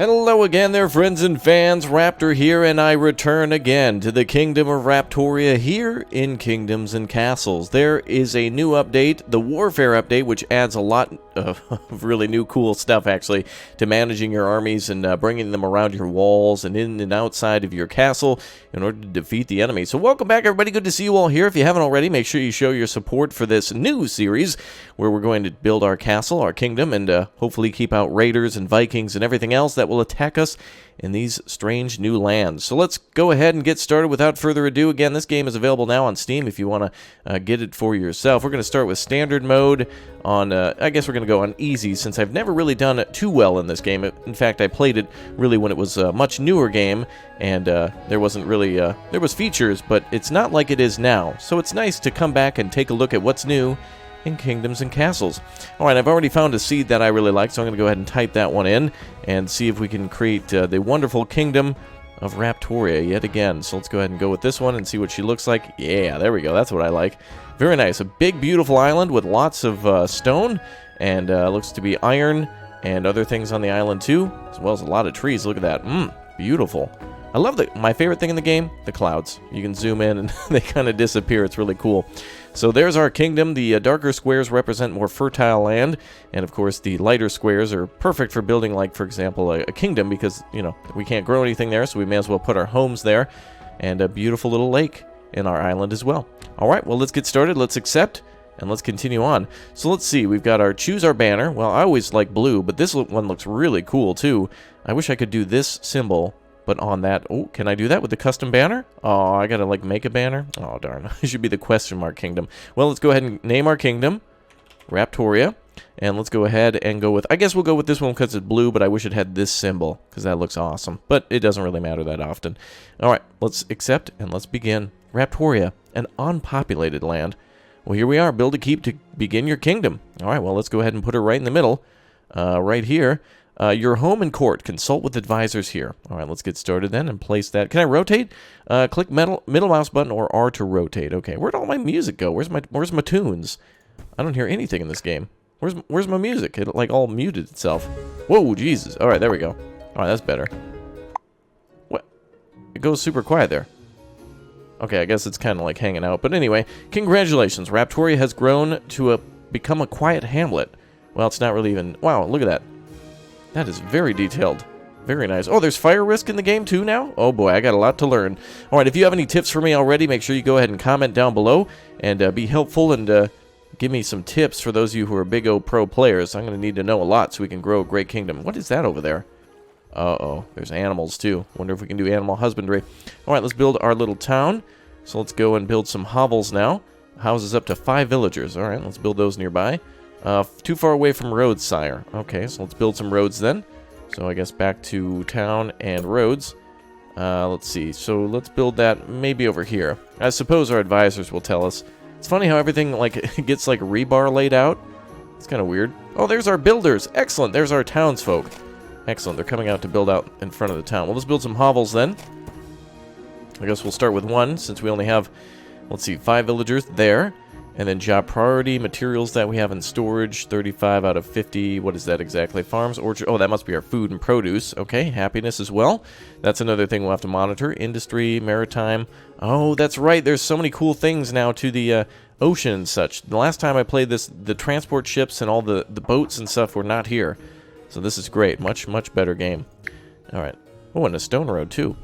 Hello again there, friends and fans. Raptor here, and I return again to the Kingdom of Raptoria here in Kingdoms and Castles. There is a new update, the Warfare update, which adds a lot of really new cool stuff, actually, to managing your armies and bringing them around your walls and in and outside of your castle in order to defeat the enemy. So welcome back, everybody. Good to see you all here. If you haven't already, make sure you show your support for this new series where we're going to build our castle, our kingdom, and hopefully keep out raiders and Vikings and everything else that will attack us in these strange new lands. So let's go ahead and get started without further ado. Again, this game is available now on Steam if you want to get it for yourself. We're going to start with standard mode on, I guess we're going to go on easy since I've never really done it too well in this game. In fact, I played it really when it was a much newer game and there wasn't really, there was features, but it's not like it is now. So it's nice to come back and take a look at what's new in Kingdoms and Castles. Alright, I've already found a seed that I really like, so I'm going to go ahead and type that one in and see if we can create the wonderful Kingdom of Raptoria yet again. So let's go ahead and go with this one and see what she looks like. Yeah, there we go. That's what I like. Very nice. A big, beautiful island with lots of stone and looks to be iron and other things on the island too, as well as a lot of trees. Look at that. Beautiful. I love my favorite thing in the game, the clouds. You can zoom in and they kind of disappear. It's really cool. So there's our kingdom. The darker squares represent more fertile land, and of course the lighter squares are perfect for building, like, for example, a kingdom, because, you know, we can't grow anything there, so we may as well put our homes there, and a beautiful little lake in our island as well. Alright, well, let's get started. Let's accept, and let's continue on. So let's see, we've got our choose our banner. Well, I always like blue, but this one looks really cool too. I wish I could do this symbol, but on that, oh, can I do that with the custom banner? Oh, I gotta, like, make a banner? Oh, darn. It should be the question mark kingdom. Well, let's go ahead and name our kingdom Raptoria. And let's go ahead and go with, I guess we'll go with this one because it's blue, but I wish it had this symbol because that looks awesome. But it doesn't really matter that often. Alright, let's accept and let's begin. Raptoria, an unpopulated land. Well, here we are. Build a keep to begin your kingdom. Alright, well, let's go ahead and put her right in the middle. Right here. Your home and court. Consult with advisors here. Alright, let's get started then and place that. Can I rotate? Click middle mouse button or R to rotate. Okay, where'd all my music go? Where's my tunes? I don't hear anything in this game. Where's my music? It, like, all muted itself. Whoa, Jesus. Alright, there we go. Alright, that's better. What? It goes super quiet there. Okay, I guess it's kind of like hanging out. But anyway, congratulations. Raptoria has grown to become a quiet hamlet. Well, it's not really even... Wow, look at that. That is very detailed. Very nice. Oh, there's fire risk in the game too now? Oh boy, I got a lot to learn. Alright, if you have any tips for me already, make sure you go ahead and comment down below and be helpful and give me some tips for those of you who are big O pro players. I'm going to need to know a lot so we can grow a great kingdom. What is that over there? Uh-oh, there's animals too. Wonder if we can do animal husbandry. Alright, let's build our little town. So let's go and build some hovels now. Houses up to 5 villagers. Alright, let's build those nearby. Too far away from roads, sire. Okay, so let's build some roads then. So I guess back to town and roads. Let's see. So let's build that maybe over here. I suppose our advisors will tell us. It's funny how everything, like, gets like rebar laid out. It's kind of weird. Oh, there's our builders. Excellent. There's our townsfolk. Excellent. They're coming out to build out in front of the town. Well, let's build some hovels then. I guess we'll start with one since we only have, let's see, 5 villagers there. And then job priority, materials that we have in storage, 35 out of 50. What is that exactly? Farms, orchard. Oh, that must be our food and produce. Okay, happiness as well. That's another thing we'll have to monitor. Industry, maritime. Oh, that's right. There's so many cool things now to the ocean and such. The last time I played this, the transport ships and all the boats and stuff were not here. So this is great. Much, much better game. All right. Oh, and a stone road, too.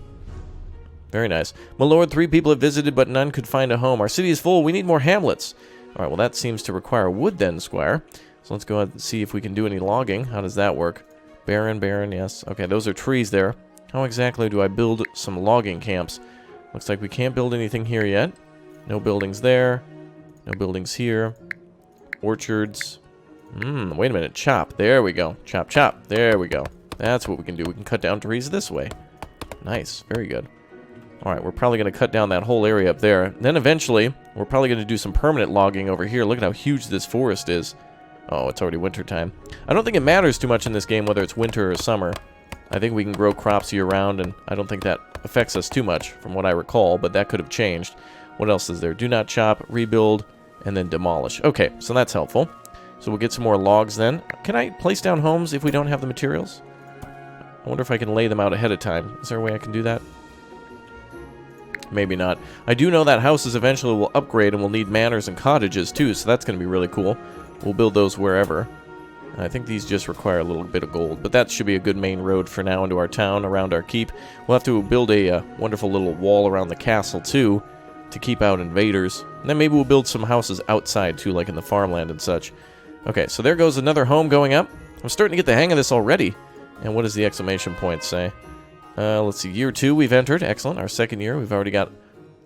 Very nice. My lord, 3 people have visited, but none could find a home. Our city is full. We need more hamlets. All right, well, that seems to require wood then, squire. So let's go ahead and see if we can do any logging. How does that work? Barren, yes. Okay, those are trees there. How exactly do I build some logging camps? Looks like we can't build anything here yet. No buildings there. No buildings here. Orchards. Wait a minute. Chop. There we go. Chop, chop. There we go. That's what we can do. We can cut down trees this way. Nice. Very good. Alright, we're probably going to cut down that whole area up there. Then eventually, we're probably going to do some permanent logging over here. Look at how huge this forest is. Oh, it's already winter time. I don't think it matters too much in this game whether it's winter or summer. I think we can grow crops year-round, and I don't think that affects us too much from what I recall, but that could have changed. What else is there? Do not chop, rebuild, and then demolish. Okay, so that's helpful. So we'll get some more logs then. Can I place down homes if we don't have the materials? I wonder if I can lay them out ahead of time. Is there a way I can do that? Maybe not. I do know that houses eventually will upgrade and will need manors and cottages too, so that's going to be really cool. We'll build those wherever. I think these just require a little bit of gold, but that should be a good main road for now into our town, around our keep. We'll have to build a wonderful little wall around the castle too, to keep out invaders. And then maybe we'll build some houses outside too, like in the farmland and such. Okay, so there goes another home going up. I'm starting to get the hang of this already. And what does the exclamation point say? Let's see, year 2 we've entered. Excellent. Our second year, we've already got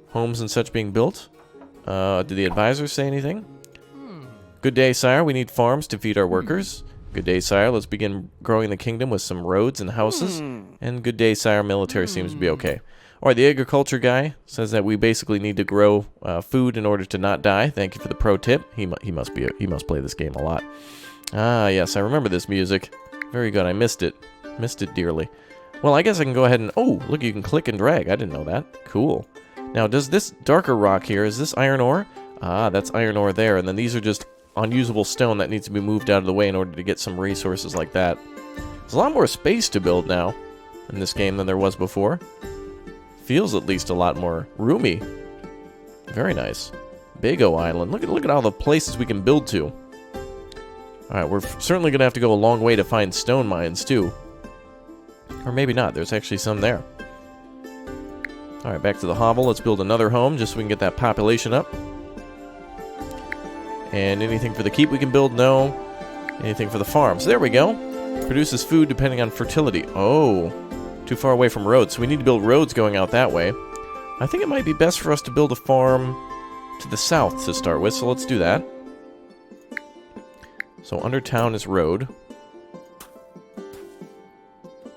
homes and such being built. Did the advisors say anything? Good day, sire. We need farms to feed our workers. Good day, sire. Let's begin growing the kingdom with some roads and houses. And good day, sire. Military seems to be okay. Alright, the agriculture guy says that we basically need to grow food in order to not die. Thank you for the pro tip. He must play this game a lot. Ah, yes, I remember this music. Very good. I missed it. Missed it dearly. Well, I guess I can go ahead and... Oh, look, you can click and drag. I didn't know that. Cool. Now, does this darker rock here, is this iron ore? Ah, that's iron ore there. And then these are just unusable stone that needs to be moved out of the way in order to get some resources like that. There's a lot more space to build now in this game than there was before. Feels at least a lot more roomy. Very nice. Bago Island. Look at all the places we can build to. Alright, we're certainly going to have to go a long way to find stone mines, too. Or maybe not. There's actually some there. Alright, back to the hovel. Let's build another home just so we can get that population up. And anything for the keep we can build? No. Anything for the farm? So there we go. Produces food depending on fertility. Oh. Too far away from roads. So we need to build roads going out that way. I think it might be best for us to build a farm to the south to start with. So let's do that. So under town is road.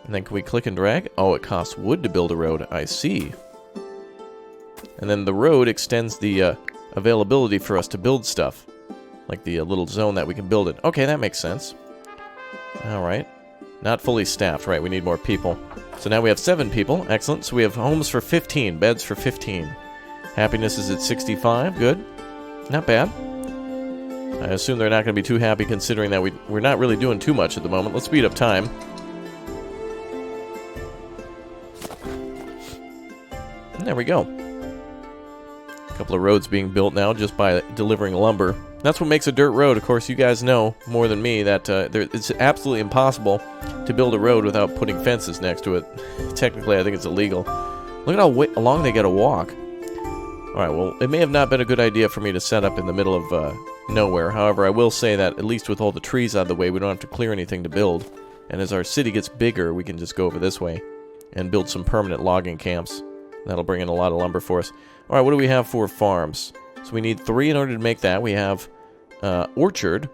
And then can we click and drag? Oh, it costs wood to build a road. I see. And then the road extends the availability for us to build stuff. Like the little zone that we can build it. Okay, that makes sense. Alright. Not fully staffed. Right, we need more people. So now we have 7 people. Excellent. So we have homes for 15. Beds for 15. Happiness is at 65. Good. Not bad. I assume they're not going to be too happy considering that we're not really doing too much at the moment. Let's speed up time. And there we go. A couple of roads being built now just by delivering lumber. That's what makes a dirt road. Of course, you guys know more than me that it's absolutely impossible to build a road without putting fences next to it. Technically, I think it's illegal. Look at how long they got to walk. Alright, well, it may have not been a good idea for me to set up in the middle of nowhere. However, I will say that at least with all the trees out of the way, we don't have to clear anything to build. And as our city gets bigger, we can just go over this way and build some permanent logging camps. That'll bring in a lot of lumber for us. Alright, what do we have for farms? So we need 3 in order to make that. We have orchard,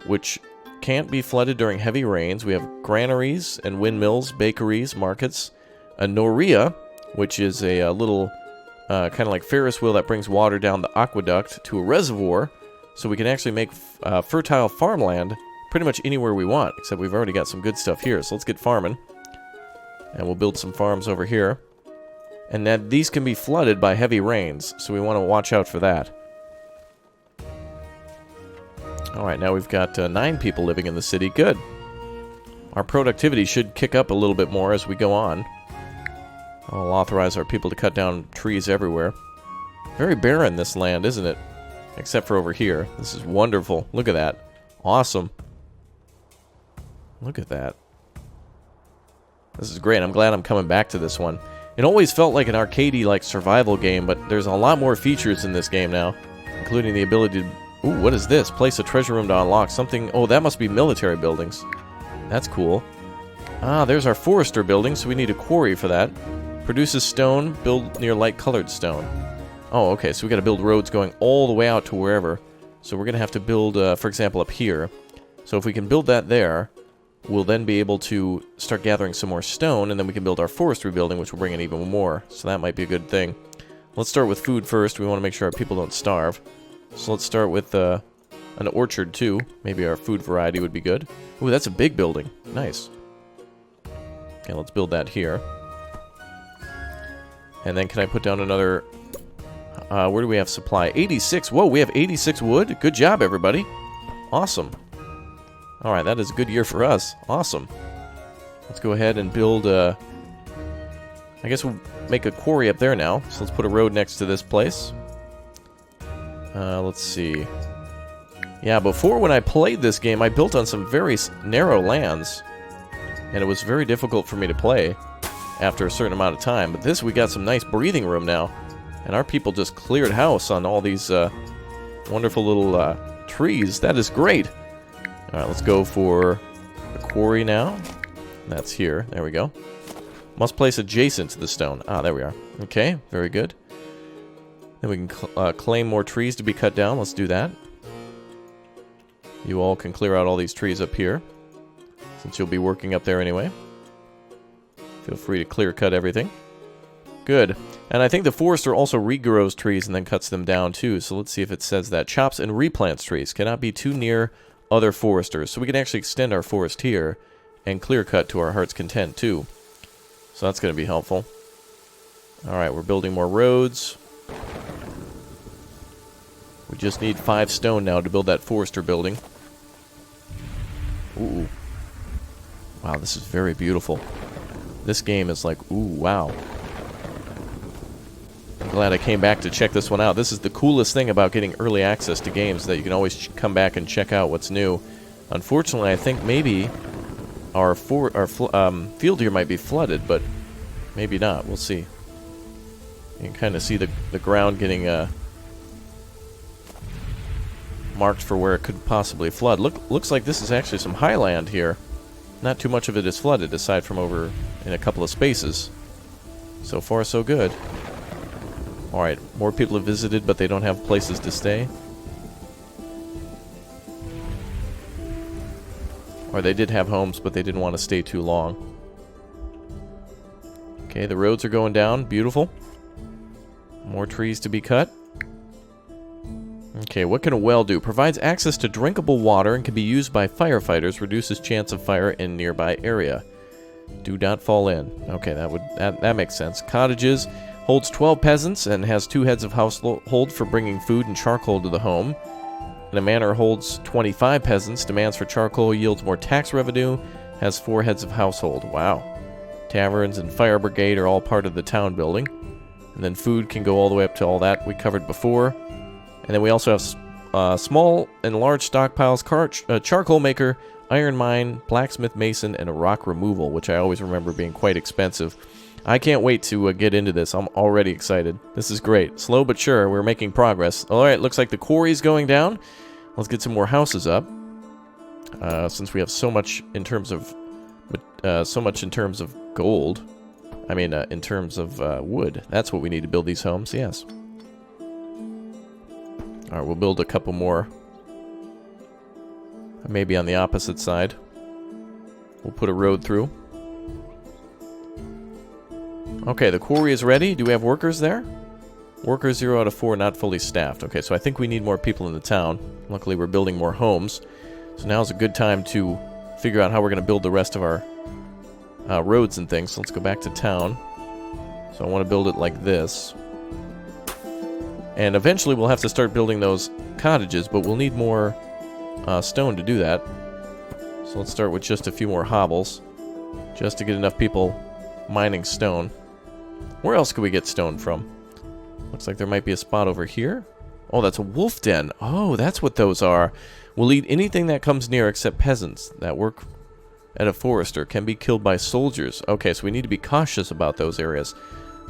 which can't be flooded during heavy rains. We have granaries and windmills, bakeries, markets. A noria, which is a little kind of like Ferris wheel that brings water down the aqueduct to a reservoir, so we can actually make fertile farmland pretty much anywhere we want, except we've already got some good stuff here. So let's get farming. And we'll build some farms over here. And that these can be flooded by heavy rains, so we want to watch out for that. Alright, now we've got 9 people living in the city. Good. Our productivity should kick up a little bit more as we go on. I'll authorize our people to cut down trees everywhere. Very barren, this land, isn't it? Except for over here. This is wonderful. Look at that. Awesome. Look at that. This is great. I'm glad I'm coming back to this one. It always felt like an arcadey like survival game, but there's a lot more features in this game now, including the ability to... Ooh, what is this? Place a treasure room to unlock something... Oh, that must be military buildings. That's cool. Ah, there's our forester building, so we need a quarry for that. Produces stone, build near light-colored stone. Oh, okay, so we gotta build roads going all the way out to wherever. So we're gonna have to build, for example, up here. So if we can build that there, we'll then be able to start gathering some more stone, and then we can build our forestry building, which will bring in even more. So that might be a good thing. Let's start with food first. We want to make sure our people don't starve. So let's start with an orchard, too. Maybe our food variety would be good. Ooh, that's a big building. Nice. Okay, let's build that here. And then can I put down another... where do we have supply? 86. Whoa, we have 86 wood. Good job, everybody. Awesome. Alright, that is a good year for us. Awesome. Let's go ahead and build I guess we'll make a quarry up there now. So let's put a road next to this place. Let's see. Yeah, before when I played this game, I built on some very narrow lands. And it was very difficult for me to play after a certain amount of time. But this, we got some nice breathing room now. And our people just cleared house on all these wonderful little trees. That is great. Alright, let's go for the quarry now. That's here. There we go. Must place adjacent to the stone. Ah, there we are. Okay, very good. Then we can claim more trees to be cut down. Let's do that. You all can clear out all these trees up here, since you'll be working up there anyway. Feel free to clear cut everything. Good. And I think the forester also regrows trees and then cuts them down too. So let's see if it says that. Chops and replants trees. Cannot be too near other foresters. So we can actually extend our forest here and clear cut to our heart's content too. So that's going to be helpful. Alright, we're building more roads. We just need 5 stone now to build that forester building. Ooh. Wow, this is very beautiful. This game is like, ooh, wow. I'm glad I came back to check this one out. This is the coolest thing about getting early access to games, that you can always come back and check out what's new. Unfortunately, I think maybe our field here might be flooded, but maybe not. We'll see. You can kind of see the ground getting marked for where it could possibly flood. Looks like this is actually some highland here. Not too much of it is flooded, aside from over in a couple of spaces. So far, so good. Alright, more people have visited, but they don't have places to stay. Or they did have homes, but they didn't want to stay too long. Okay, the roads are going down. Beautiful. More trees to be cut. Okay, what can a well do? Provides access to drinkable water and can be used by firefighters. Reduces chance of fire in nearby area. Do not fall in. Okay, that makes sense. Cottages. Holds 12 peasants and has 2 heads of household for bringing food and charcoal to the home. And a manor holds 25 peasants. Demands for charcoal, yields more tax revenue. Has 4 heads of household. Wow. Taverns and fire brigade are all part of the town building. And then food can go all the way up to all that we covered before. And then we also have small and large stockpiles, charcoal maker, iron mine, blacksmith mason, and a rock removal, which I always remember being quite expensive. I can't wait to get into this. I'm already excited. This is great. Slow but sure, we're making progress. Alright, looks like the quarry's going down. Let's get some more houses up. Since we have so much in terms of gold. I mean, in terms of wood. That's what we need to build these homes, yes. Alright, we'll build a couple more. Maybe on the opposite side. We'll put a road through. Okay, the quarry is ready. Do we have workers there? Workers 0 out of 4, not fully staffed. Okay, so I think we need more people in the town. Luckily, we're building more homes. So now's a good time to figure out how we're going to build the rest of our roads and things. So let's go back to town. So I want to build it like this. And eventually we'll have to start building those cottages, but we'll need more stone to do that. So let's start with just a few more hobbles, just to get enough people mining stone. Where else could we get stone from? Looks like there might be a spot over here. Oh, that's a wolf den. Oh, that's what those are. We'll eat anything that comes near except peasants that work at a forester. Can be killed by soldiers. Okay, so we need to be cautious about those areas.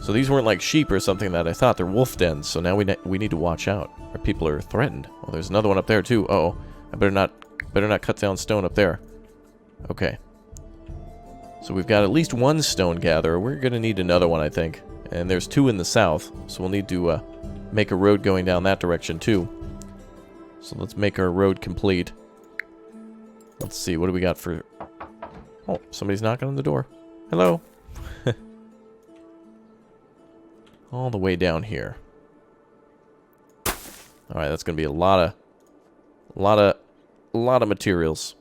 So these weren't like sheep or something that I thought. They're wolf dens, so now we need to watch out. Our people are threatened. Oh, there's another one up there too. Uh-oh. I better not cut down stone up there. Okay. So we've got at least 1 stone gatherer. We're going to need another one, I think. And there's 2 in the south, so we'll need to make a road going down that direction too. So let's make our road complete. Let's see, what do we got for... Oh, somebody's knocking on the door. Hello. All the way down here. Alright, that's going to be a lot of materials.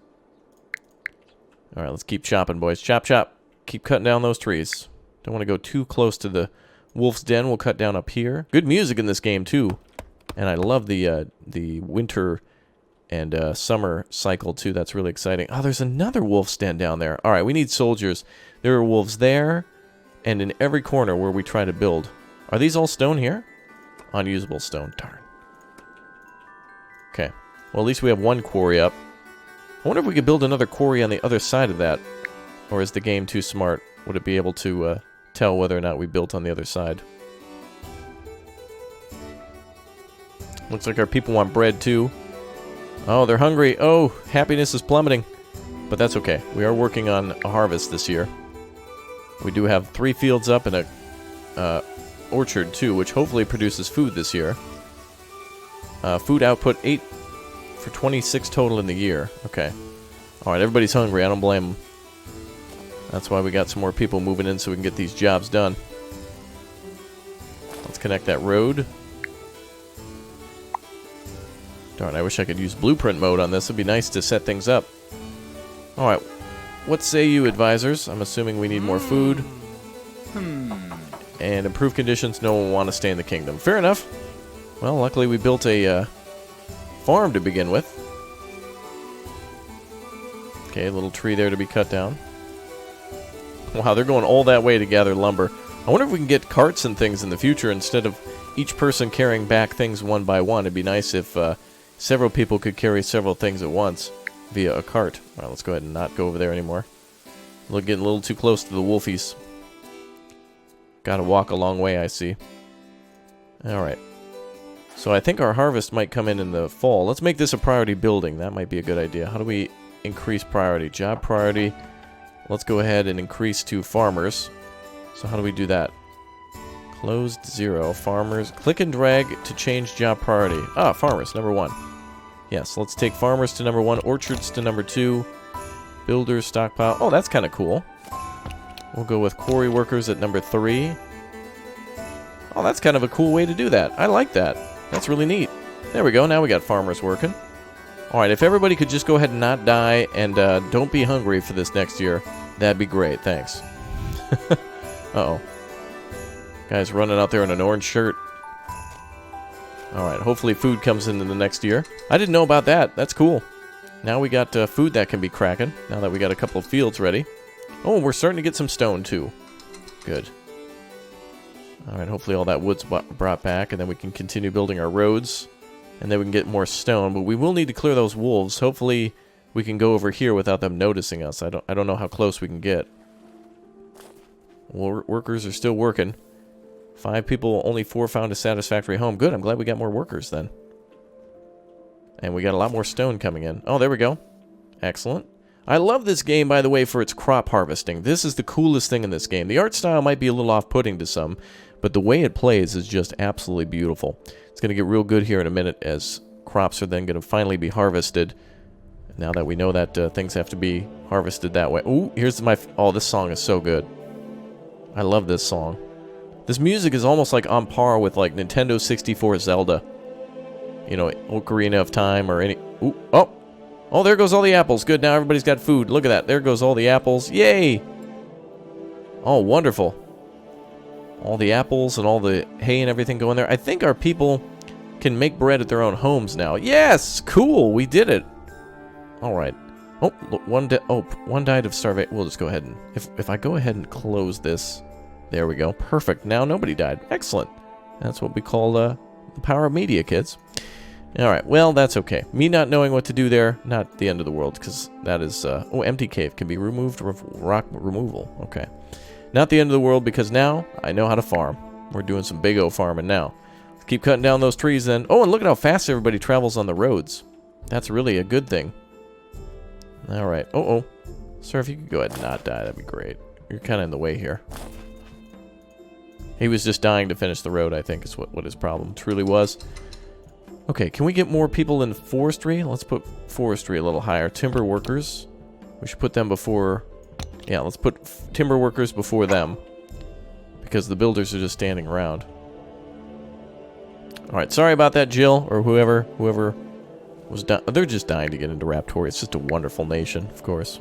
Alright, let's keep chopping, boys. Chop, chop. Keep cutting down those trees. Don't want to go too close to the wolf's den. We'll cut down up here. Good music in this game, too. And I love the winter and summer cycle too. That's really exciting. Oh, there's another wolf's den down there. All right, we need soldiers. There are wolves there and in every corner where we try to build. Are these all stone here? Unusable stone. Darn. Okay. Well, at least we have one quarry up. I wonder if we could build another quarry on the other side of that. Or is the game too smart? Would it be able to tell whether or not we built on the other side? Looks like our people want bread too. Oh, they're hungry. Oh, happiness is plummeting. But that's okay. We are working on a harvest this year. We do have 3 fields up and a orchard too, which hopefully produces food this year. Food output 8 for 26 total in the year. Okay. Alright, everybody's hungry. I don't blame them. That's why we got some more people moving in so we can get these jobs done. Let's connect that road. Darn, I wish I could use blueprint mode on this. It'd be nice to set things up. Alright, what say you, advisors? I'm assuming we need more food. And improved conditions, no one will want to stay in the kingdom. Fair enough. Well, luckily we built a farm to begin with. Okay, a little tree there to be cut down. Wow, they're going all that way to gather lumber. I wonder if we can get carts and things in the future instead of each person carrying back things one by one. It'd be nice if several people could carry several things at once via a cart. Alright, let's go ahead and not go over there anymore. We're getting a little too close to the wolfies. Gotta walk a long way, I see. Alright. So I think our harvest might come in the fall. Let's make this a priority building. That might be a good idea. How do we increase priority? Job priority. Let's go ahead and increase to farmers. So how do we do that? Closed 0. Farmers. Click and drag to change job priority. Ah, farmers, number 1. Yes, let's take farmers to number 1. Orchards to number 2. Builders, stockpile. Oh, that's kind of cool. We'll go with quarry workers at number 3. Oh, that's kind of a cool way to do that. I like that. That's really neat. There we go. Now we got farmers working. Alright, if everybody could just go ahead and not die and don't be hungry for this next year, that'd be great. Thanks. Uh-oh. Guy's running out there in an orange shirt. Alright, hopefully food comes in the next year. I didn't know about that. That's cool. Now we got food that can be cracking, now that we got a couple of fields ready. Oh, we're starting to get some stone, too. Good. Alright, hopefully all that wood's brought back, and then we can continue building our roads. And then we can get more stone, but we will need to clear those wolves. Hopefully we can go over here without them noticing us. I don't know how close we can get. Workers are still working. 5 people, only 4 found a satisfactory home. Good, I'm glad we got more workers then. And we got a lot more stone coming in. Oh, there we go. Excellent. I love this game, by the way, for its crop harvesting. This is the coolest thing in this game. The art style might be a little off-putting to some, but the way it plays is just absolutely beautiful. It's going to get real good here in a minute as crops are then going to finally be harvested. Now that we know that things have to be harvested that way. Ooh, here's my... Oh, this song is so good. I love this song. This music is almost like on par with like Nintendo 64 Zelda. You know, Ocarina of Time or any... Ooh, oh! Oh, there goes all the apples. Good, now everybody's got food. Look at that. There goes all the apples. Yay! Oh, wonderful. All the apples and all the hay and everything going there. I think our people can make bread at their own homes now. Yes! Cool! We did it! Alright. Oh, look, one died of starvation. We'll just go ahead and... If I go ahead and close this... There we go. Perfect. Now nobody died. Excellent. That's what we call the power of media, kids. Alright, well, that's okay. Me not knowing what to do there, not the end of the world, because that is... oh, empty cave can be removed. Rock removal. Okay. Not the end of the world, because now I know how to farm. We're doing some big O farming now. Let's keep cutting down those trees then. Oh, and look at how fast everybody travels on the roads. That's really a good thing. Alright. Uh-oh. Sir, if you could go ahead and not die, that'd be great. You're kind of in the way here. He was just dying to finish the road, I think, is what his problem truly was. Okay, can we get more people in forestry? Let's put forestry a little higher. Timber workers. We should put them before... Yeah, let's put timber workers before them. Because the builders are just standing around. Alright, sorry about that, Jill, or whoever was dying. They're just dying to get into Raptoria. It's just a wonderful nation, of course.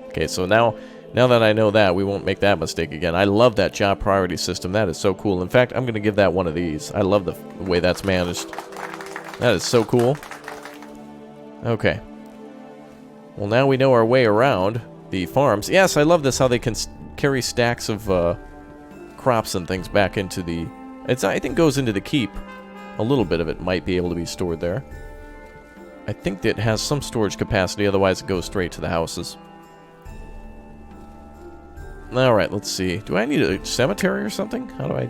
Okay, so now that I know that, we won't make that mistake again. I love that job priority system. That is so cool. In fact, I'm going to give that one of these. I love the way that's managed. That is so cool. Okay. Well, now we know our way around the farms. Yes, I love this, how they can carry stacks of crops and things back into the... I think goes into the keep. A little bit of it might be able to be stored there. I think that it has some storage capacity, otherwise it goes straight to the houses. Alright, let's see. Do I need a cemetery or something? How do I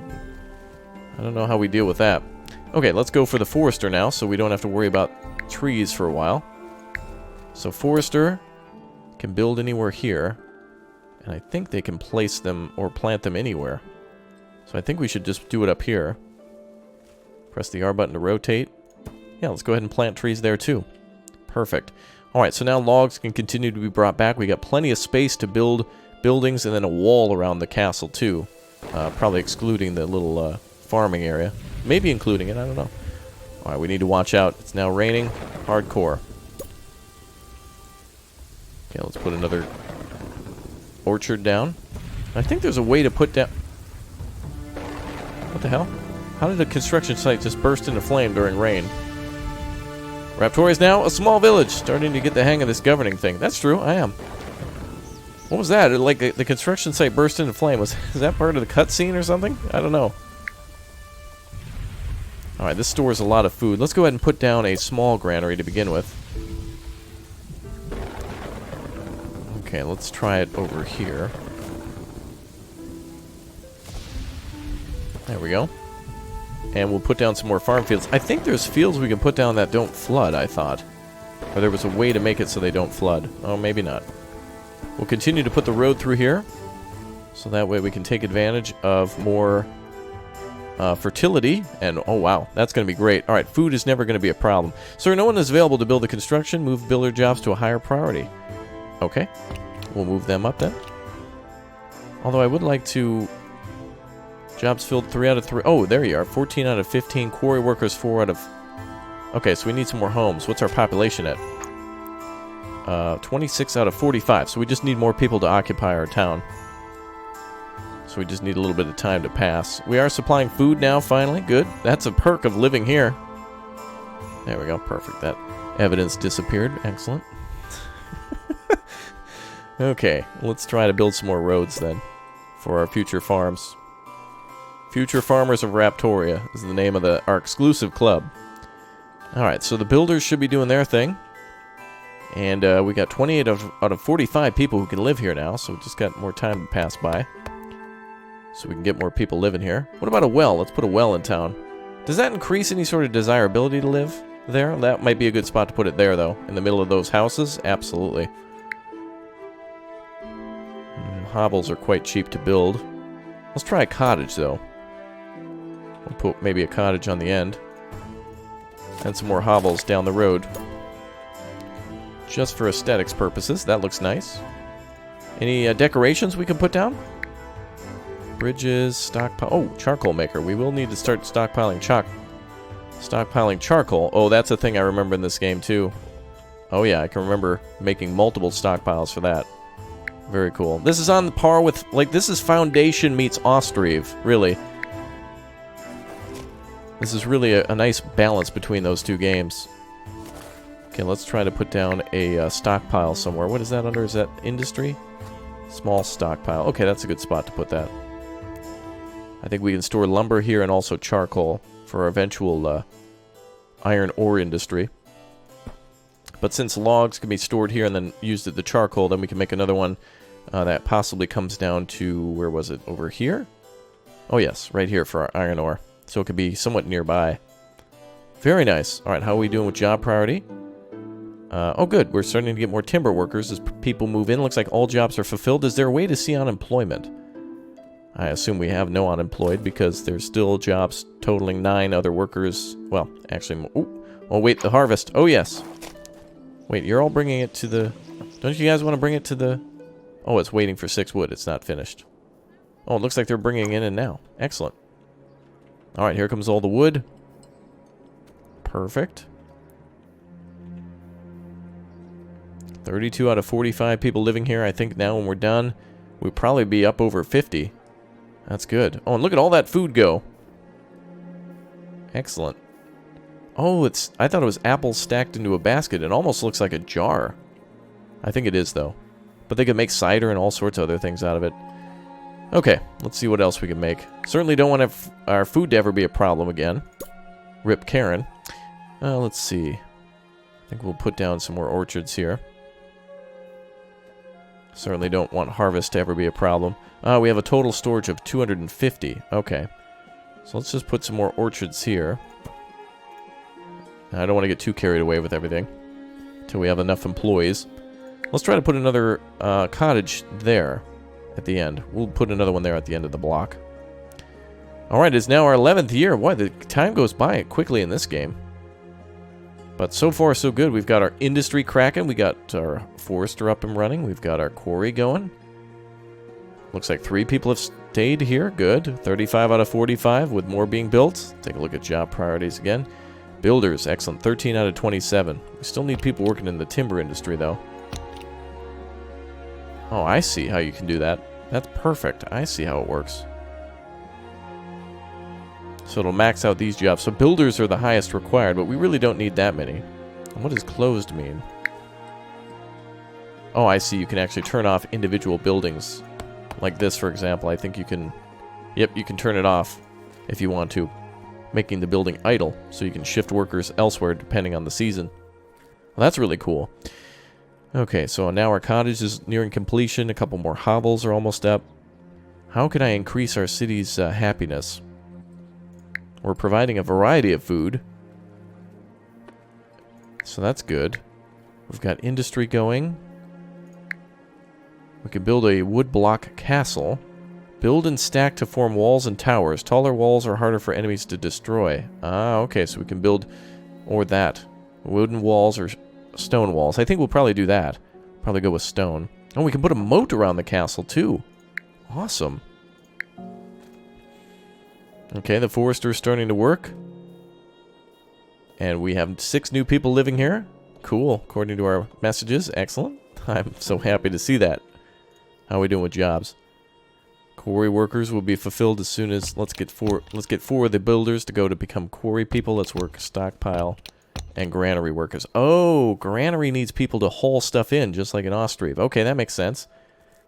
don't know how we deal with that. Okay, let's go for the forester now, so we don't have to worry about trees for a while. So forester can build anywhere here. And I think they can place them or plant them anywhere. So I think we should just do it up here. Press the R button to rotate. Yeah, let's go ahead and plant trees there too. Perfect. Alright, so now logs can continue to be brought back. We got plenty of space to build buildings and then a wall around the castle too. Probably excluding the little farming area. Maybe including it, I don't know. Alright, we need to watch out. It's now raining. Hardcore. Okay, let's put another orchard down. I think there's a way to put down... What the hell? How did a construction site just burst into flame during rain? Raptoria is now a small village. Starting to get the hang of this governing thing. That's true, I am. What was that? Like the construction site burst into flame. Is that part of the cutscene or something? I don't know. Alright, this stores a lot of food. Let's go ahead and put down a small granary to begin with. Okay, let's try it over here. There we go. And we'll put down some more farm fields. I think there's fields we can put down that don't flood, I thought. Or there was a way to make it so they don't flood. Oh, maybe not. We'll continue to put the road through here. So that way we can take advantage of more fertility. And, oh wow, that's going to be great. Alright, food is never going to be a problem. Sir, no one is available to build the construction. Move builder jobs to a higher priority. Okay. We'll move them up then. Although I would like to... Jobs filled 3 out of 3. Oh, there you are. 14 out of 15. Quarry workers 4 out of... Okay, so we need some more homes. What's our population at? 26 out of 45. So we just need more people to occupy our town. So we just need a little bit of time to pass. We are supplying food now, finally. Good. That's a perk of living here. There we go. Perfect. That evidence disappeared. Excellent. Okay, let's try to build some more roads then for our future farms. Future Farmers of Raptoria is the name of our exclusive club. Alright, so the builders should be doing their thing. And we got 28 out of 45 people who can live here now, so we just got more time to pass by. So we can get more people living here. What about a well? Let's put a well in town. Does that increase any sort of desirability to live there? That might be a good spot to put it there, though. In the middle of those houses? Absolutely. Hovels are quite cheap to build. Let's try a cottage, though. We'll put maybe a cottage on the end. And some more hovels down the road. Just for aesthetics purposes. That looks nice. Any decorations we can put down? Bridges, stockpile... Oh, charcoal maker. We will need to start stockpiling charcoal. Oh, that's a thing I remember in this game, too. Oh, yeah, I can remember making multiple stockpiles for that. Very cool. This is on par with... Like, this is Foundation meets Ostriv, really. This is really a nice balance between those two games. Okay, let's try to put down a stockpile somewhere. What is that under? Is that industry? Small stockpile. Okay, that's a good spot to put that. I think we can store lumber here and also charcoal for our eventual iron ore industry. But since logs can be stored here and then used at the charcoal, then we can make another one that possibly comes down to... Where was it? Over here? Oh yes, right here for our iron ore. So it could be somewhat nearby. Very nice. Alright, how are we doing with job priority? Oh good, we're starting to get more timber workers as people move in. Looks like all jobs are fulfilled. Is there a way to see unemployment? I assume we have no unemployed because there's still jobs totaling 9 other workers. Well, actually... Oh wait, the harvest. Oh yes. Wait, you're all bringing it to the... Don't you guys want to bring it to the... Oh, it's waiting for 6 wood. It's not finished. Oh, it looks like they're bringing it in now. Excellent. Alright, here comes all the wood. Perfect. 32 out of 45 people living here. I think now when we're done, we'll probably be up over 50. That's good. Oh, and look at all that food go. Excellent. Oh, I thought it was apples stacked into a basket. It almost looks like a jar. I think it is, though. But they could make cider and all sorts of other things out of it. Okay, let's see what else we can make. Certainly don't want our food to ever be a problem again. Rip Karen. Let's see. I think we'll put down some more orchards here. Certainly don't want harvest to ever be a problem. We have a total storage of 250. Okay. So let's just put some more orchards here. I don't want to get too carried away with everything until we have enough employees. Let's try to put another cottage there at the end. We'll put another one there at the end of the block. Alright, it's now our 11th year. Boy, the time goes by quickly in this game. But so far, so good. We've got our industry cracking. We got our forester up and running. We've got our quarry going. Looks like 3 people have stayed here. Good. 35 out of 45 with more being built. Take a look at job priorities again. Builders, excellent. 13 out of 27. We still need people working in the timber industry, though. Oh, I see how you can do that. That's perfect. I see how it works. So it'll max out these jobs. So builders are the highest required, but we really don't need that many. And what does closed mean? Oh, I see. You can actually turn off individual buildings. Like this, for example. I think you can... Yep, you can turn it off if you want to. Making the building idle, so you can shift workers elsewhere depending on the season. Well, that's really cool. Okay, so now our cottage is nearing completion. A couple more hovels are almost up. How can I increase our city's happiness? We're providing a variety of food. So that's good. We've got industry going. We can build a wood block castle. Build and stack to form walls and towers. Taller walls are harder for enemies to destroy. Ah, okay, so we can build... Or that. Wooden walls or stone walls. I think we'll probably do that. Probably go with stone. Oh, we can put a moat around the castle, too. Awesome. Okay, the forester is starting to work. And we have 6 new people living here. Cool, according to our messages. Excellent. I'm so happy to see that. How are we doing with jobs? Quarry workers will be fulfilled as soon as... Let's get 4 of the builders to go to become quarry people. Let's work stockpile and granary workers. Oh, granary needs people to haul stuff in, just like in Ostriv. Okay, that makes sense.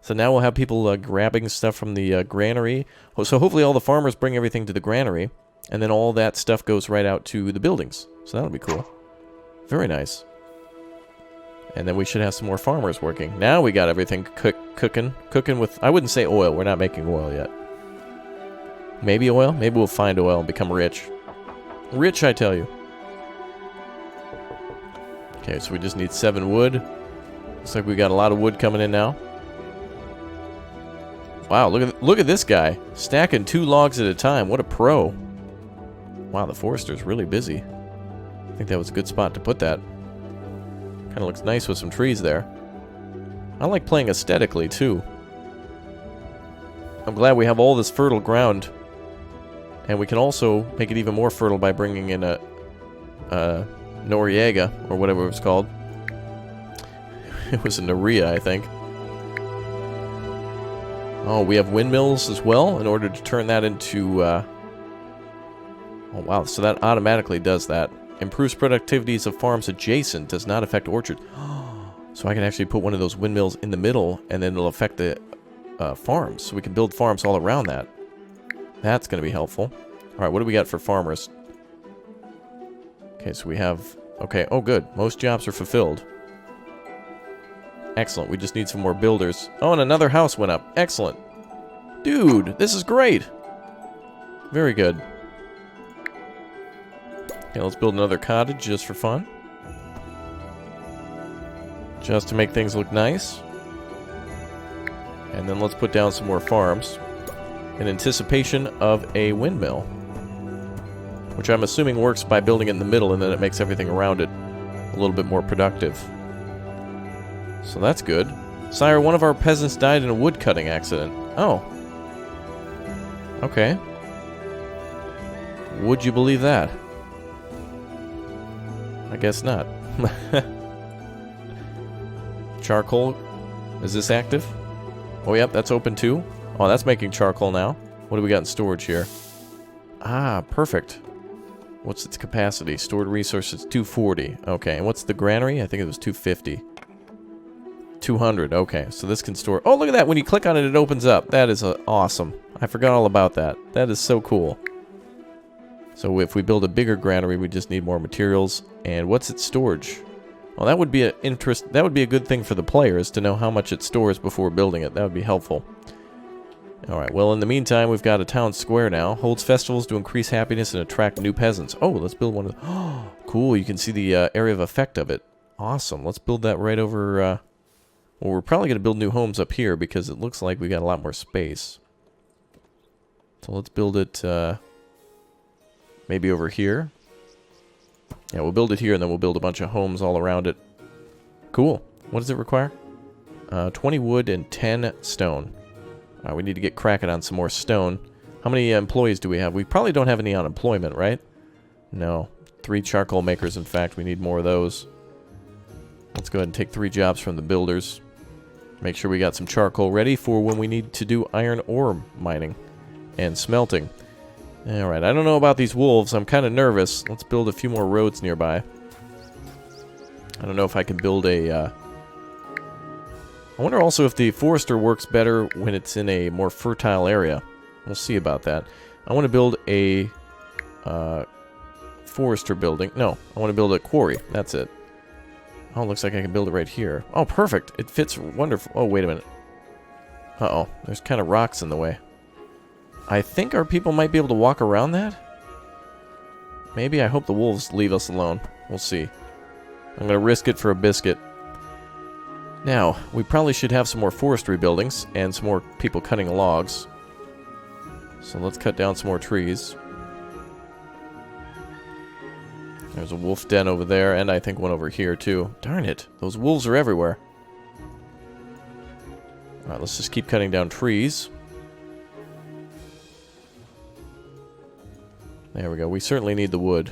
So now we'll have people grabbing stuff from the granary. So hopefully all the farmers bring everything to the granary, and then all that stuff goes right out to the buildings. So that'll be cool. Very nice. And then we should have some more farmers working. Now we got everything cooking with... I wouldn't say oil. We're not making oil yet. Maybe oil? Maybe we'll find oil and become rich. Rich, I tell you. Okay, so we just need 7 wood. Looks like we got a lot of wood coming in now. Wow, look at this guy. Stacking 2 logs at a time. What a pro. Wow, the forester's really busy. I think that was a good spot to put that. Kind of looks nice with some trees there. I like playing aesthetically, too. I'm glad we have all this fertile ground. And we can also make it even more fertile by bringing in a Noriega, or whatever it was called. It was a Noria, I think. Oh, we have windmills as well in order to turn that into... Oh, wow, so that automatically does that. Improves productivities of farms adjacent, does not affect orchards. So I can actually put one of those windmills in the middle, and then it'll affect the farms. So we can build farms all around that. That's going to be helpful. Alright, what do we got for farmers? Okay, so we have... Okay, oh good. Most jobs are fulfilled. Excellent, we just need some more builders. Oh, and another house went up. Excellent. Dude, this is great. Very good. Okay, let's build another cottage just for fun. Just to make things look nice. And then let's put down some more farms in anticipation of a windmill. Which I'm assuming works by building it in the middle, and then it makes everything around it a little bit more productive. So that's good. Sire, one of our peasants died in a woodcutting accident. Oh. Okay. Would you believe that? I guess not. Charcoal. Is this active? Oh, yep, that's open too. Oh, that's making charcoal now. What do we got in storage here? Ah, perfect. What's its capacity? Stored resources 240. Okay, and what's the granary? I think it was 250. 200. Okay, so this can store... Oh, look at that. When you click on it, it opens up. That is awesome. I forgot all about that. That is so cool. So if we build a bigger granary, we just need more materials. And what's its storage? Well, that would be that would be a good thing for the players to know how much it stores before building it. That would be helpful. Alright, well, in the meantime, we've got a town square now. Holds festivals to increase happiness and attract new peasants. Oh, let's build one of... Oh, cool. You can see the area of effect of it. Awesome. Let's build that right over... Well, we're probably going to build new homes up here because it looks like we got a lot more space. So let's build it maybe over here. Yeah, we'll build it here and then we'll build a bunch of homes all around it. Cool. What does it require? 20 wood and 10 stone. We need to get cracking on some more stone. How many employees do we have? We probably don't have any unemployment, right? No. 3 charcoal makers, in fact. We need more of those. Let's go ahead and take 3 jobs from the builders. Make sure we got some charcoal ready for when we need to do iron ore mining and smelting. Alright, I don't know about these wolves. I'm kind of nervous. Let's build a few more roads nearby. I don't know if I can build a... I wonder also if the forester works better when it's in a more fertile area. We'll see about that. I want to build a forester building. No, I want to build a quarry. That's it. Oh, looks like I can build it right here. Oh, perfect. It fits wonderful. Oh, wait a minute. Uh-oh. There's kind of rocks in the way. I think our people might be able to walk around that. Maybe. I hope the wolves leave us alone. We'll see. I'm going to risk it for a biscuit. Now, we probably should have some more forestry buildings and some more people cutting logs. So let's cut down some more trees. There's a wolf den over there, and I think one over here, too. Darn it. Those wolves are everywhere. Alright, let's just keep cutting down trees. There we go. We certainly need the wood.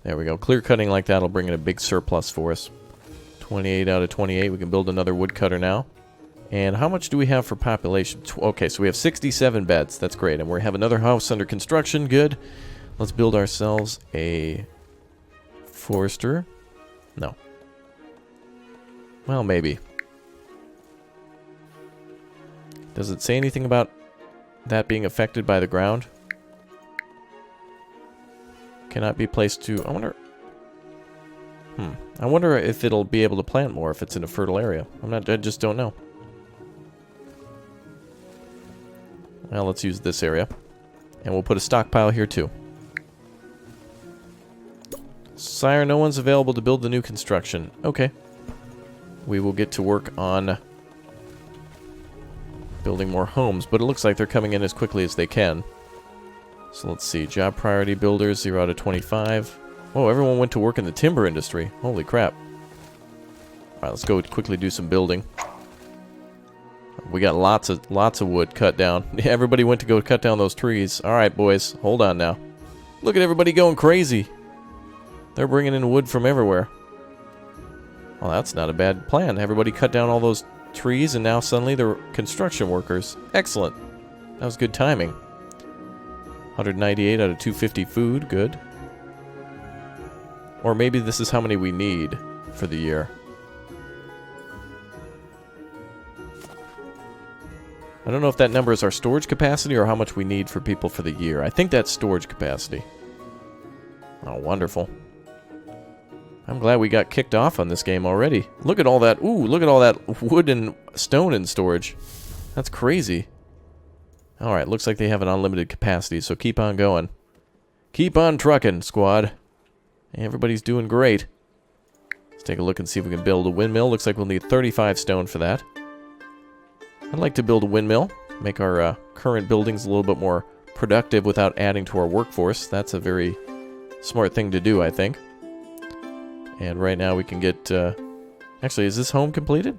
There we go. Clear cutting like that will bring in a big surplus for us. 28 out of 28. We can build another woodcutter now. And how much do we have for population? Okay, so we have 67 beds. That's great. And we have another house under construction. Good. Let's build ourselves a forester. No. Well, maybe. Does it say anything about that being affected by the ground? Cannot be placed to... I wonder if it'll be able to plant more if it's in a fertile area. I just don't know. Well, let's use this area. And we'll put a stockpile here too. Sire, no one's available to build the new construction. Okay. We will get to work on building more homes, but it looks like they're coming in as quickly as they can. So let's see. Job priority builders, 0 out of 25. Oh, everyone went to work in the timber industry. Holy crap. Alright, let's go quickly do some building. We got lots of wood cut down. Everybody went to go cut down those trees. Alright, boys. Hold on now. Look at everybody going crazy. They're bringing in wood from everywhere. Well, that's not a bad plan. Everybody cut down all those trees, and now suddenly they're construction workers. Excellent. That was good timing. 198 out of 250 food. Good. Or maybe this is how many we need for the year. I don't know if that number is our storage capacity or how much we need for people for the year. I think that's storage capacity. Oh, wonderful. I'm glad we got kicked off on this game already. Look at all that. Ooh, look at all that wood and stone in storage. That's crazy. Alright, looks like they have an unlimited capacity, so keep on going. Keep on trucking, squad. Everybody's doing great. Let's take a look and see if we can build a windmill. Looks like we'll need 35 stone for that. I'd like to build a windmill. Make our current buildings a little bit more productive without adding to our workforce. That's a very smart thing to do, I think. And right now we can get... Actually, is this home completed?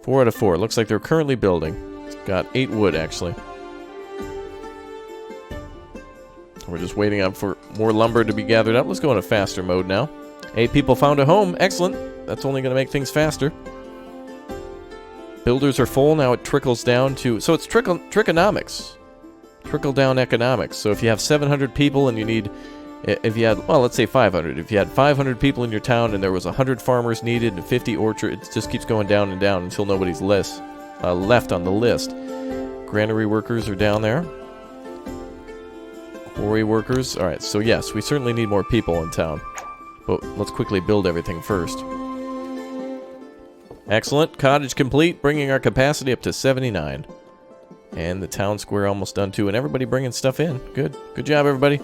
4 out of 4. Looks like they're currently building. It's got 8 wood, actually. We're just waiting up for more lumber to be gathered up. Let's go in a faster mode now. 8 people found a home. Excellent. That's only going to make things faster. Builders are full. Now it trickles down to... So it's trichonomics. Trickle-down economics. So if you have 700 people and you need... If you had, well, let's say 500. If you had 500 people in your town and there was 100 farmers needed and 50 orchards, it just keeps going down and down until nobody's left on the list. Granary workers are down there. Quarry workers. Alright, so yes, we certainly need more people in town. But let's quickly build everything first. Excellent. Cottage complete, bringing our capacity up to 79. And the town square almost done too. And everybody bringing stuff in. Good. Good job, everybody.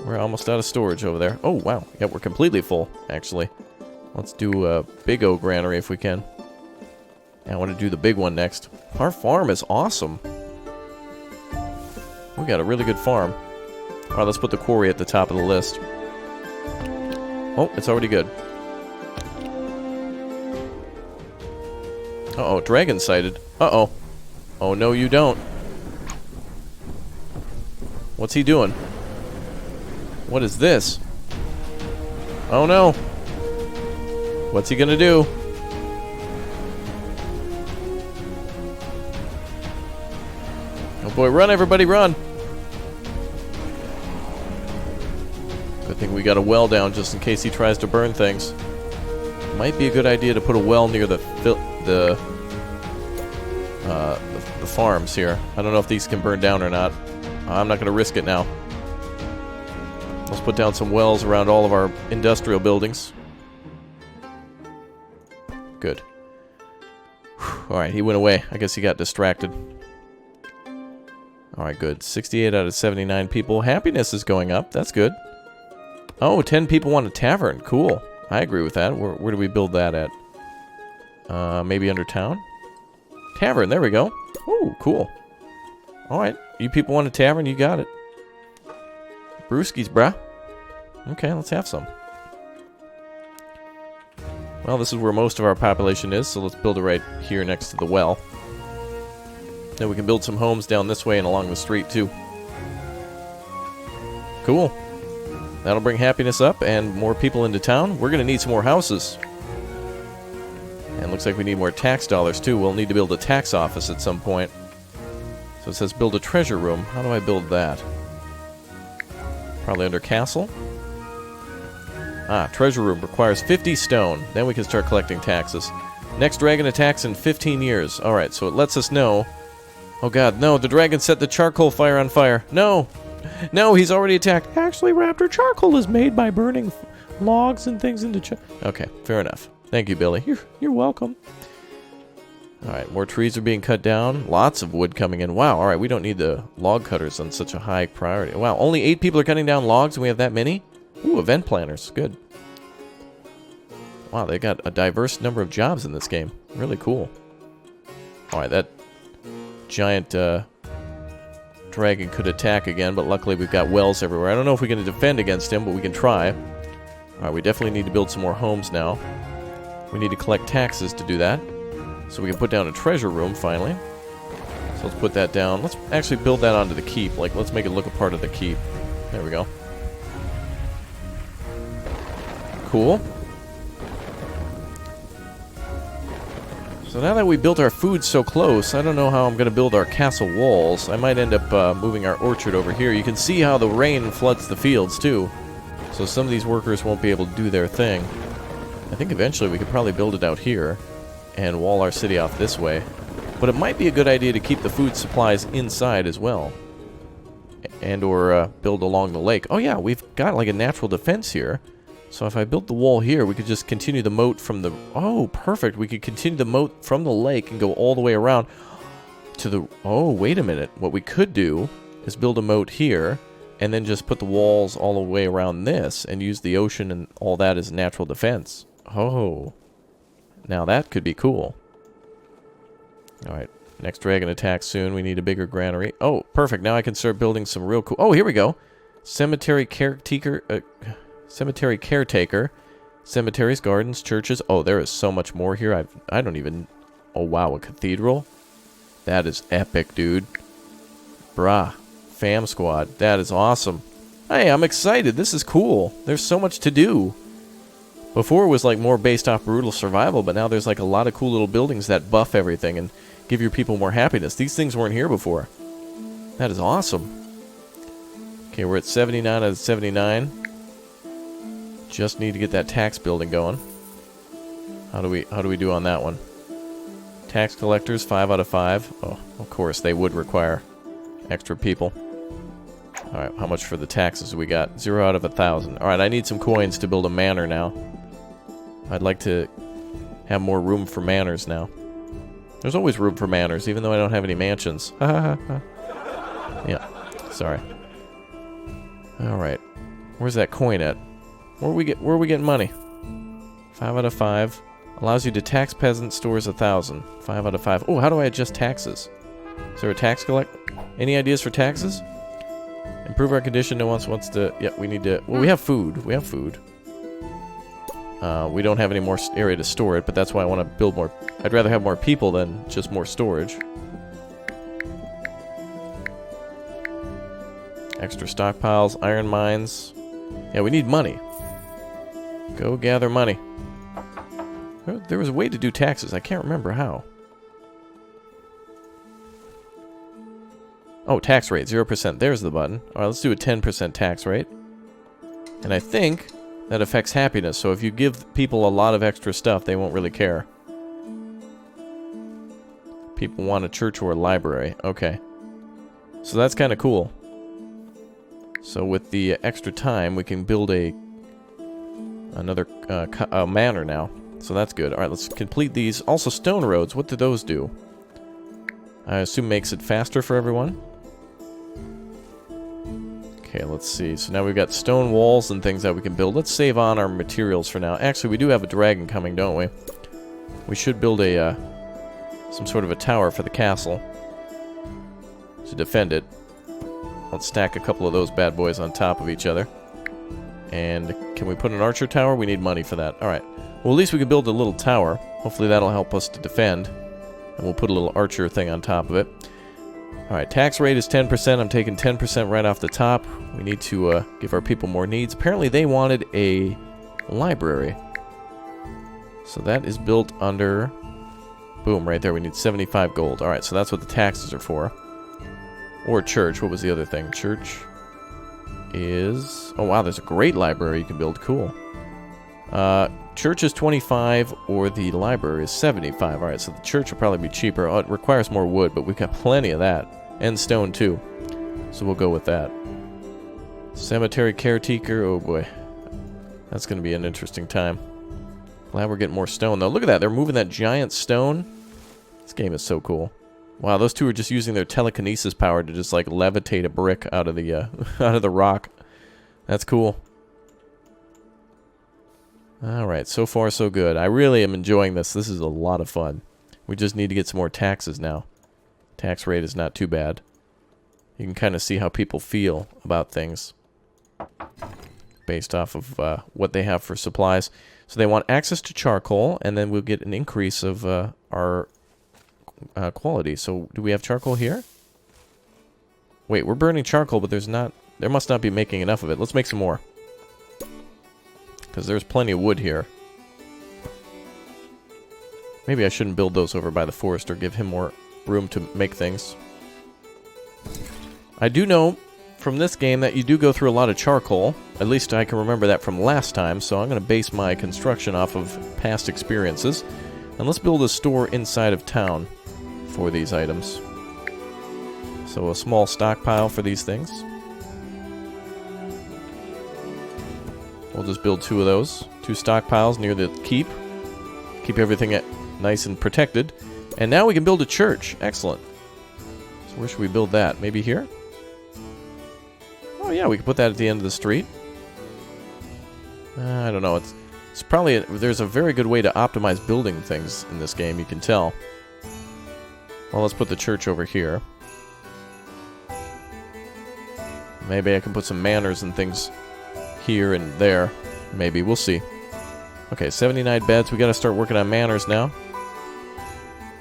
We're almost out of storage over there. Oh, wow. Yep, we're completely full, actually. Let's do a big O granary if we can. And I want to do the big one next. Our farm is awesome. We got a really good farm. Alright, let's put the quarry at the top of the list. Oh, it's already good. Uh-oh, dragon sighted. Uh-oh. Oh, no, you don't. What's he doing? What is this? Oh, no. What's he gonna do? Oh, boy, run, everybody, run! Good thing we got a well down just in case he tries to burn things. Might be a good idea to put a well near the farms here. I don't know if these can burn down or not. I'm not going to risk it now. Let's put down some wells around all of our industrial buildings. Good. Alright, he went away. I guess he got distracted. Alright, good. 68 out of 79 people. Happiness is going up. That's good. Oh, 10 people want a tavern. Cool. I agree with that. Where do we build that at? Maybe under town? Tavern, there we go. Ooh, cool. Alright, you people want a tavern? You got it. Brewskis, bruh. Okay, let's have some. Well, this is where most of our population is, so let's build it right here next to the well. Then we can build some homes down this way and along the street, too. Cool. That'll bring happiness up and more people into town. We're going to need some more houses. And looks like we need more tax dollars, too. We'll need to build a tax office at some point. So it says build a treasure room. How do I build that? Probably under castle. Ah, treasure room requires 50 stone. Then we can start collecting taxes. Next dragon attacks in 15 years. Alright, so it lets us know. Oh god, no, the dragon set the charcoal fire on fire. No! No, he's already attacked. Actually, Raptor, charcoal is made by burning logs and things into Okay, fair enough. Thank you, Billy. You're welcome. Alright, more trees are being cut down. Lots of wood coming in. Wow, alright, we don't need the log cutters on such a high priority. Wow, only 8 people are cutting down logs and we have that many? Ooh, event planners. Good. Wow, they got a diverse number of jobs in this game. Really cool. Alright, that giant dragon could attack again, but luckily we've got wells everywhere. I don't know if we can defend against him, but we can try. Alright, we definitely need to build some more homes now. We need to collect taxes to do that. So we can put down a treasure room, finally. So let's put that down. Let's actually build that onto the keep. Like, let's make it look a part of the keep. There we go. Cool. So now that we built our food so close, I don't know how I'm going to build our castle walls. I might end up moving our orchard over here. You can see how the rain floods the fields, too. So some of these workers won't be able to do their thing. I think eventually we could probably build it out here and wall our city off this way. But it might be a good idea to keep the food supplies inside as well. And or build along the lake. Oh yeah, we've got like a natural defense here. So if I built the wall here, we could just continue the moat from the... Oh, perfect. We could continue the moat from the lake and go all the way around to the... Oh, wait a minute. What we could do is build a moat here and then just put the walls all the way around this and use the ocean and all that as natural defense. Oh. Now that could be cool. Alright. Next dragon attack soon. We need a bigger granary. Oh, perfect. Now I can start building some real cool... Oh, here we go. Cemetery caretaker... Cemetery caretaker. Cemeteries, gardens, churches. Oh, there is so much more here. I don't even... Oh, wow. A cathedral? That is epic, dude. Brah. Fam squad. That is awesome. Hey, I'm excited. This is cool. There's so much to do. Before it was like more based off brutal survival, but now there's like a lot of cool little buildings that buff everything and give your people more happiness. These things weren't here before. That is awesome. Okay, we're at 79 out of 79. Just need to get that tax building going. How do we do on that one? Tax collectors, 5 out of 5. Oh, of course, they would require extra people. Alright, how much for the taxes we got? 0 out of 1,000. Alright, I need some coins to build a manor now. I'd like to have more room for manors now. There's always room for manors, even though I don't have any mansions. Yeah, sorry. Alright, where's that coin at? Where are we getting money? 5 out of 5. Allows you to tax peasant stores 1,000. 5 out of 5. Oh, how do I adjust taxes? Is there a tax collect? Any ideas for taxes? Improve our condition. No one wants to. Yeah, we need to. Well, we have food. We have food. We don't have any more area to store it, but that's why I want to build more. I'd rather have more people than just more storage. Extra stockpiles, iron mines. Yeah, we need money. Go gather money. There was a way to do taxes. I can't remember how. Oh, tax rate, 0%. There's the button. Alright, let's do a 10% tax rate. And I think that affects happiness. So if you give people a lot of extra stuff, they won't really care. People want a church or a library. Okay. So that's kind of cool. So with the extra time, we can build another manor now. So that's good. Alright, let's complete these. Also, stone roads. What do those do? I assume makes it faster for everyone. Okay, let's see. So now we've got stone walls and things that we can build. Let's save on our materials for now. Actually, we do have a dragon coming, don't we? We should build some sort of a tower for the castle to defend it. Let's stack a couple of those bad boys on top of each other. And can we put an archer tower? We need money for that. Alright. Well, at least we can build a little tower. Hopefully that'll help us to defend. And we'll put a little archer thing on top of it. Alright, tax rate is 10%. I'm taking 10% right off the top. We need to give our people more needs. Apparently they wanted a library. So that is built under... Boom, right there. We need 75 gold. Alright, so that's what the taxes are for. Or church. What was the other thing? Church is... Oh, wow, there's a great library you can build. Cool. Church is 25, or the library is 75. Alright, so the church will probably be cheaper. Oh, it requires more wood, but we've got plenty of that. And stone, too. So we'll go with that. Cemetery caretaker. Oh, boy. That's going to be an interesting time. Glad we're getting more stone, though. Look at that. They're moving that giant stone. This game is so cool. Wow, those two are just using their telekinesis power to just, like, levitate a brick out of the, out of the rock. That's cool. Alright, so far so good. I really am enjoying this. This is a lot of fun. We just need to get some more taxes now. Tax rate is not too bad. You can kind of see how people feel about things based off of what they have for supplies. So they want access to charcoal, and then we'll get an increase of our quality. So do we have charcoal here? Wait, we're burning charcoal, but there must not be making enough of it. Let's make some more. Because there's plenty of wood here. Maybe I shouldn't build those over by the forest or give him more room to make things. I do know from this game that you do go through a lot of charcoal. At least I can remember that from last time, so I'm going to base my construction off of past experiences. And let's build a store inside of town for these items. So a small stockpile for these things. We'll just build 2 of those. 2 stockpiles near the keep. Keep everything nice and protected. And now we can build a church. Excellent. So where should we build that? Maybe here? Oh yeah, we can put that at the end of the street. I don't know. It's probably... there's a very good way to optimize building things in this game, you can tell. Well, let's put the church over here. Maybe I can put some manors and things here and there. Maybe. We'll see. Okay, 79 beds. We gotta start working on manors now.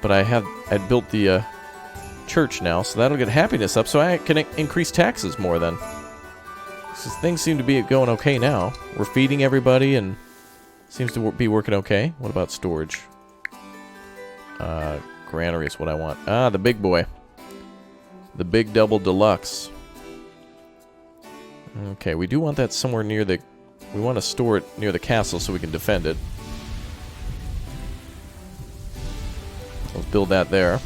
But I'd built the church now, so that'll get happiness up, so I can increase taxes more then. So things seem to be going okay now. We're feeding everybody and seems to be working okay. What about storage? Granary is what I want. Ah, the big boy. The Big Double Deluxe. Okay, we do want that somewhere near the... We want to store it near the castle so we can defend it. Let's build that there.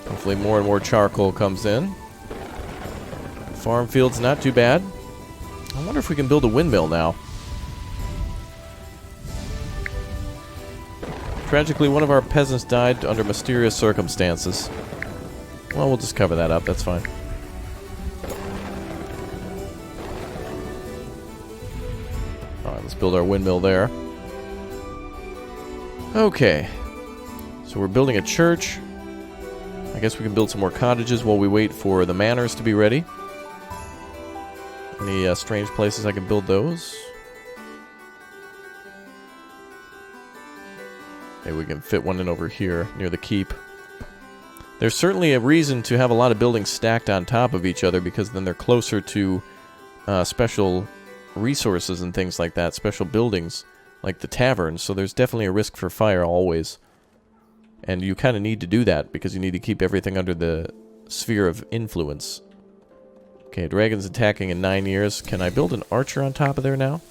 Hopefully more and more charcoal comes in. Farm field's not too bad. I wonder if we can build a windmill now. Tragically, one of our peasants died under mysterious circumstances. Well, we'll just cover that up. That's fine. Alright, let's build our windmill there. Okay. So we're building a church. I guess we can build some more cottages while we wait for the manors to be ready. Any strange places I can build those? Maybe we can fit one in over here near the keep. There's certainly a reason to have a lot of buildings stacked on top of each other, because then they're closer to special resources and things like that, special buildings like the tavern, so there's definitely a risk for fire always. And you kind of need to do that because you need to keep everything under the sphere of influence. Okay, dragon's attacking in 9 years. Can I build an archer on top of there now?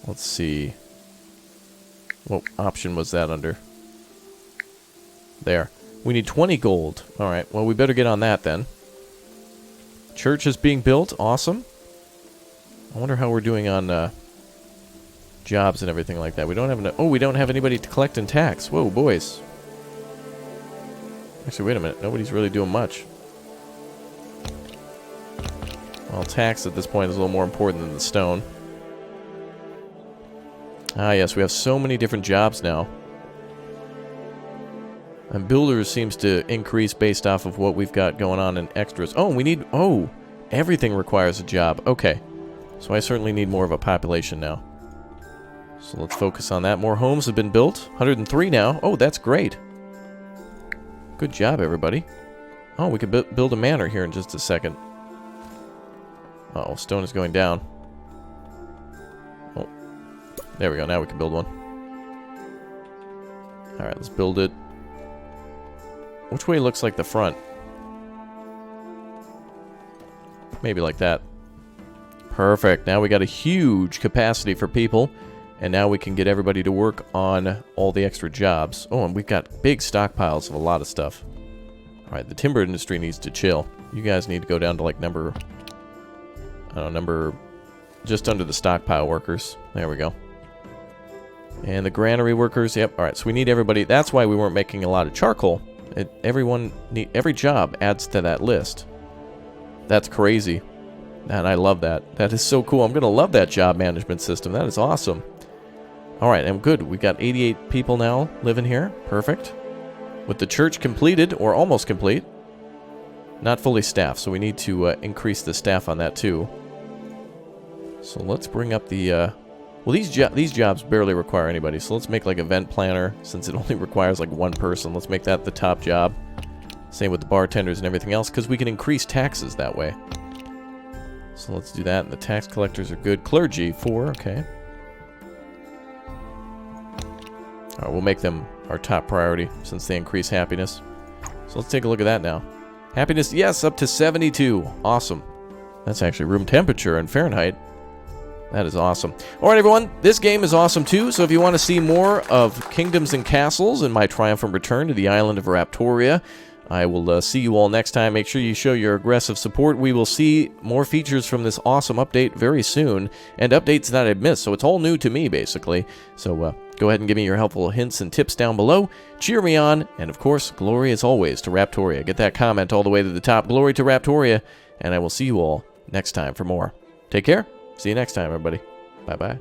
Let's see. What option was that under? There. We need 20 gold. Alright, well we better get on that then. Church is being built. Awesome. I wonder how we're doing on jobs and everything like that. We don't have enough. Oh, we don't have anybody to collect and tax. Whoa, boys. Actually, wait a minute. Nobody's really doing much. Well, tax at this point is a little more important than the stone. Ah, yes, we have so many different jobs now. And builders seems to increase based off of what we've got going on in extras. Oh, we need... Oh, everything requires a job. Okay. So I certainly need more of a population now. So let's focus on that. More homes have been built. 103 now. Oh, that's great. Good job, everybody. Oh, we could build a manor here in just a second. Uh-oh, stone is going down. Oh, there we go. Now we can build one. Alright, let's build it. Which way looks like the front? Maybe like that. Perfect. Now we got a huge capacity for people. And now we can get everybody to work on all the extra jobs. Oh, and we've got big stockpiles of a lot of stuff. Alright, the timber industry needs to chill. You guys need to go down to like number... I don't know, number... just under the stockpile workers. There we go. And the granary workers, yep. Alright, so we need everybody... That's why we weren't making a lot of charcoal. Every job adds to that list. That's crazy. And I love that. That is so cool. I'm going to love that job management system. That is awesome. Alright, and good. We've got 88 people now living here. Perfect. With the church completed, or almost complete. Not fully staffed, so we need to increase the staff on that too. So let's bring up the... Well, these jobs barely require anybody, so let's make like event planner, since it only requires like one person. Let's make that the top job. Same with the bartenders and everything else, because we can increase taxes that way. So let's do that, and the tax collectors are good. Clergy, 4, okay. Alright, we'll make them our top priority, since they increase happiness. So let's take a look at that now. Happiness, yes, up to 72. Awesome. That's actually room temperature in Fahrenheit. That is awesome. Alright everyone, this game is awesome too, so if you want to see more of Kingdoms and Castles and my triumphant return to the island of Raptoria, I will see you all next time. Make sure you show your aggressive support. We will see more features from this awesome update very soon, and updates that I've missed, so it's all new to me, basically. So go ahead and give me your helpful hints and tips down below. Cheer me on, and of course, glory as always to Raptoria. Get that comment all the way to the top. Glory to Raptoria, and I will see you all next time for more. Take care. See you next time, everybody. Bye-bye.